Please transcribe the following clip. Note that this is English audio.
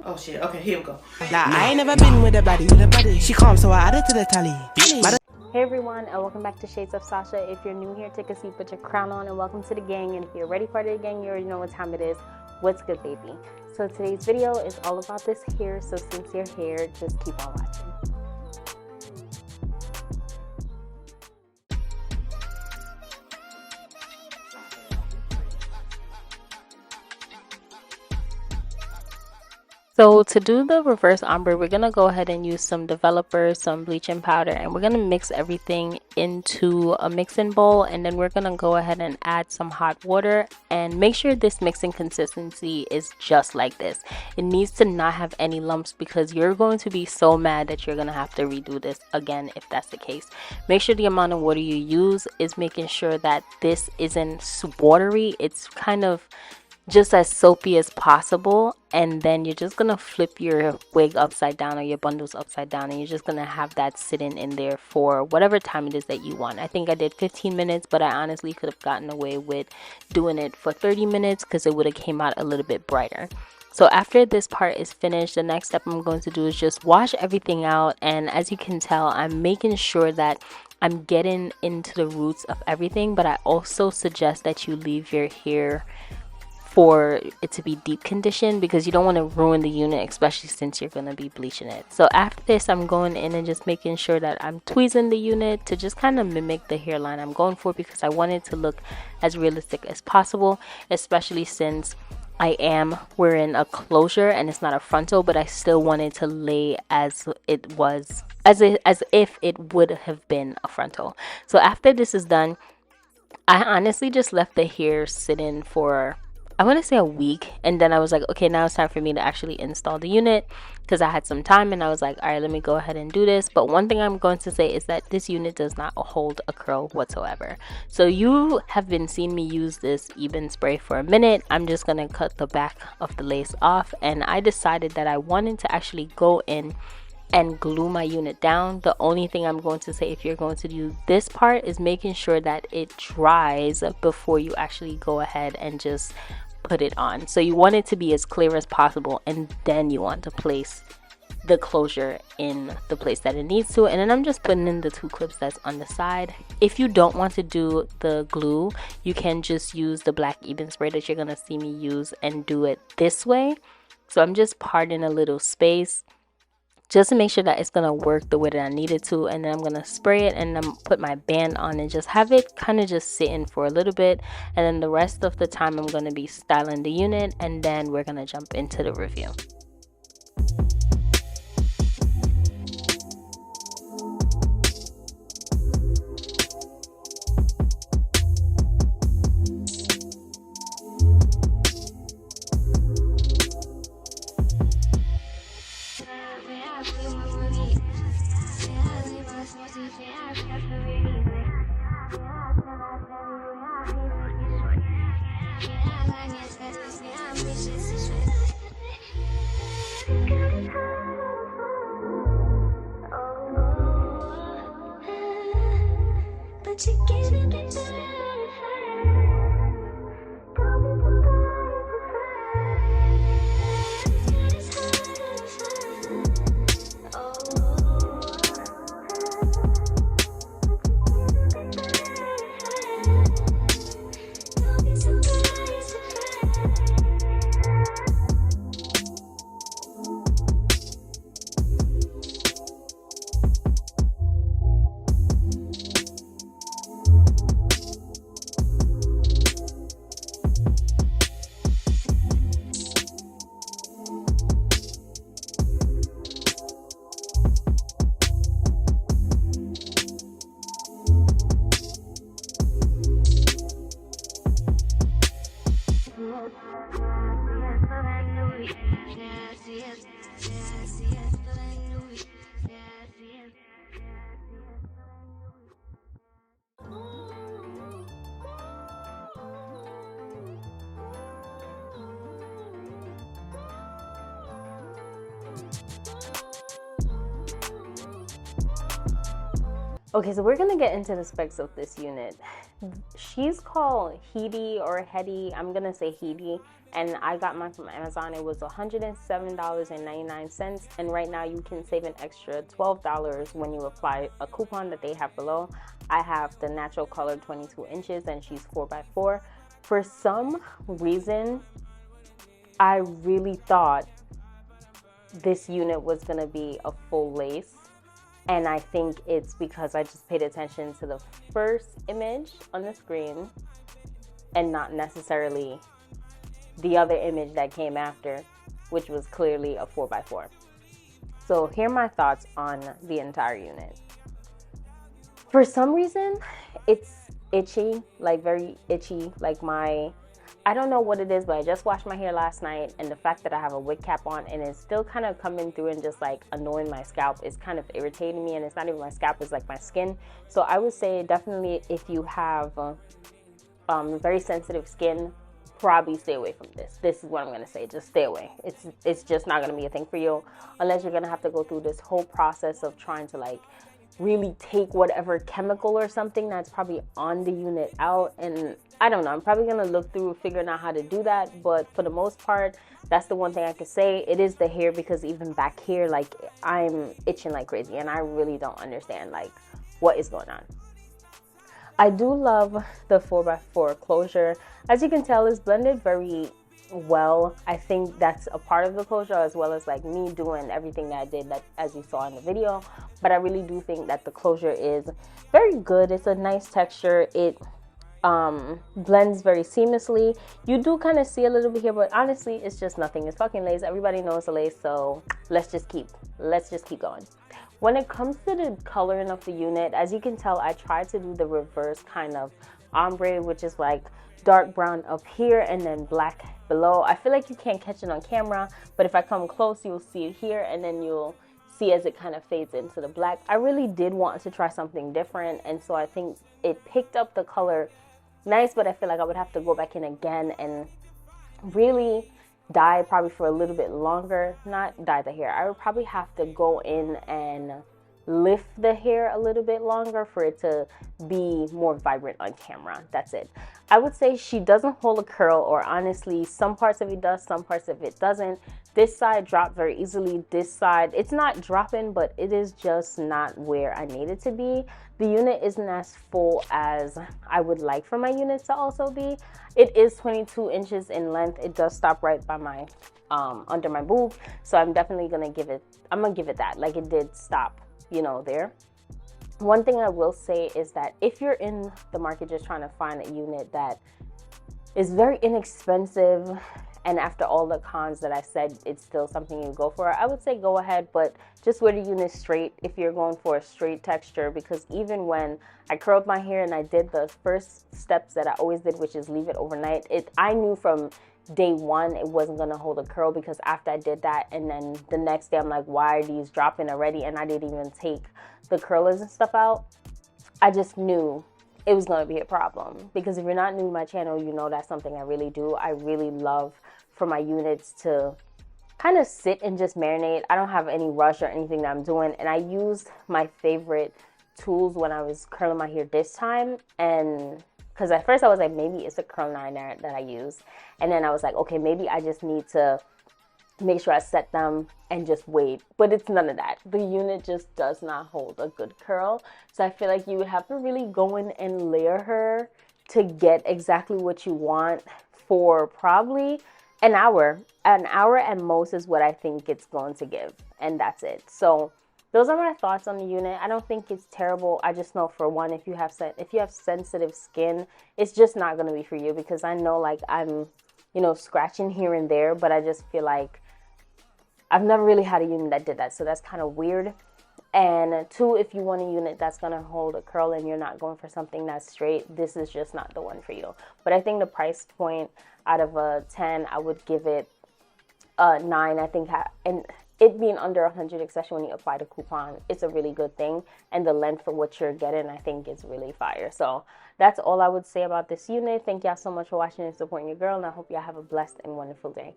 Oh shit, okay, here we go. Nah, I ain't never been with a baddie. She calm, so I added to the tally. Hey everyone, and welcome back to Shades of Sasha. If you're new here, take a seat, put your crown on, and welcome to the gang. And if you're already part of the gang, you already know what time it is. What's good, baby? So today's video is all about this hair, so since you're here, just keep on watching. So to do the reverse ombre, we're going to go ahead and use some developer, some bleaching powder, and we're going to mix everything into a mixing bowl. And then we're going to go ahead and add some hot water and make sure this mixing consistency is just like this. It needs to not have any lumps because you're going to be so mad that you're going to have to redo this again if that's the case. Make sure the amount of water you use is making sure that this isn't watery. It's kind of just as soapy as possible, and then you're just gonna flip your wig upside down or your bundles upside down, and you're just gonna have that sitting in there for whatever time it is that you want. I think I did 15 minutes, but I honestly could have gotten away with doing it for 30 minutes because it would have came out a little bit brighter. So after this part is finished, the next step I'm going to do is just wash everything out. And as you can tell, I'm making sure that I'm getting into the roots of everything, but I also suggest that you leave your hair for it to be deep conditioned because you don't want to ruin the unit, especially since you're going to be bleaching it. So after this, I'm going in and just making sure that I'm tweezing the unit to just kind of mimic the hairline I'm going for, because I want it to look as realistic as possible, especially since I am wearing a closure and it's not a frontal, but I still wanted to lay as it was, as if it would have been a frontal. So after this is done, I honestly just left the hair sitting for, I want to say, a week, and then I was like, okay, now it's time for me to actually install the unit because I had some time, and I was like, all right, let me go ahead and do this. But one thing I'm going to say is that this unit does not hold a curl whatsoever. So you have been seeing me use this Even spray for a minute. I'm just going to cut the back of the lace off, and I decided that I wanted to actually go in and glue my unit down. The only thing I'm going to say if you're going to do this part is making sure that it dries before you actually go ahead and just put it on. So you want it to be as clear as possible, and then you want to place the closure in the place that it needs to. And then I'm just putting in the 2 clips that's on the side. If you don't want to do the glue, you can just use the black Even spray that you're gonna see me use and do it this way. So I'm just parting a little space just to make sure that it's gonna work the way that I need it to, and then I'm gonna spray it and then put my band on and just have it kind of just sitting for a little bit, and then the rest of the time I'm gonna be styling the unit, and then we're gonna jump into the review. Okay, so we're gonna get into the specs of this unit. She's called Heady or Heady. I'm gonna say Heady. and I got mine from Amazon. It was $107.99, and right now you can save an extra $12 when you apply a coupon that they have below. I have the natural color 22 inches, and she's 4x4. For some reason, I really thought this unit was gonna be a full lace, and I think it's because I just paid attention to the first image on the screen and not necessarily the other image that came after, which was clearly a 4x4. So here are my thoughts on the entire unit. For some reason, it's itchy, like very itchy, like I don't know what it is, but I just washed my hair last night, and the fact that I have a wig cap on and it's still kind of coming through and just like annoying my scalp is kind of irritating me. And it's not even my scalp, it's like my skin. So I would say definitely if you have very sensitive skin, probably stay away from this. This is what I'm going to say. Just stay away. It's just not going to be a thing for you unless you're going to have to go through this whole process of trying to like really take whatever chemical or something that's probably on the unit out. And I don't know, I'm probably going to look through figuring out how to do that. But for the most part, that's the one thing I could say. It is the hair, because even back here, like I'm itching like crazy and I really don't understand like what is going on. I do love the 4x4 closure. As you can tell, it's blended very well. I think that's a part of the closure, as well as like me doing everything that I did, that as you saw in the video. But I really do think that the closure is very good. It's a nice texture. It blends very seamlessly. You do kind of see a little bit here, but honestly it's just nothing. It's fucking lace. Everybody knows the lace, so let's just keep going. When it comes to the coloring of the unit, as you can tell, I tried to do the reverse kind of ombre, which is like dark brown up here and then black below. I feel like you can't catch it on camera, but if I come close, you'll see it here, and then you'll see as it kind of fades into the black. I really did want to try something different, and so I think it picked up the color nice, but I feel like I would have to go back in again and really dye probably for a little bit longer. Not dye the hair, I would probably have to go in and lift the hair a little bit longer for it to be more vibrant on camera. That's it. I would say she doesn't hold a curl, or honestly some parts of it does, some parts of it doesn't. This side dropped very easily. This side, it's not dropping, but it is just not where I need it to be. The unit isn't as full as I would like for my unit to also be. It is 22 inches in length. It does stop right by my under my boob, so I'm definitely gonna give it that, like it did stop, you know, there. One thing I will say is that if you're in the market just trying to find a unit that is very inexpensive, and after all the cons that I said, it's still something you go for, I would say go ahead, but just wear the unit straight if you're going for a straight texture. Because even when I curled my hair and I did the first steps that I always did, which is leave it overnight, I knew from day one it wasn't gonna hold a curl, because after I did that and then the next day I'm like, why are these dropping already? And I didn't even take the curlers and stuff out. I just knew it was going to be a problem, because if you're not new to my channel, you know that's something I really do. I really love for my units to kind of sit and just marinate. I don't have any rush or anything that I'm doing, and I used my favorite tools when I was curling my hair this time. And because at first I was like, maybe it's a curl liner that I use, and then I was like, okay, maybe I just need to make sure I set them and just wait. But it's none of that. The unit just does not hold a good curl. So I feel like you would have to really go in and layer her to get exactly what you want for probably an hour. An hour at most is what I think it's going to give, and that's it. So those are my thoughts on the unit. I don't think it's terrible. I just know, for one, if you have sensitive skin, it's just not going to be for you, because I know like I'm, you know, scratching here and there, but I just feel like I've never really had a unit that did that, so that's kind of weird. And two, if you want a unit that's going to hold a curl and you're not going for something that's straight, this is just not the one for you. But I think the price point out of a 10, I would give it a 9. I think, and it being under 100, especially when you apply the coupon, it's a really good thing. And the length for what you're getting, I think, is really fire. So that's all I would say about this unit. Thank y'all so much for watching and supporting your girl, and I hope y'all have a blessed and wonderful day.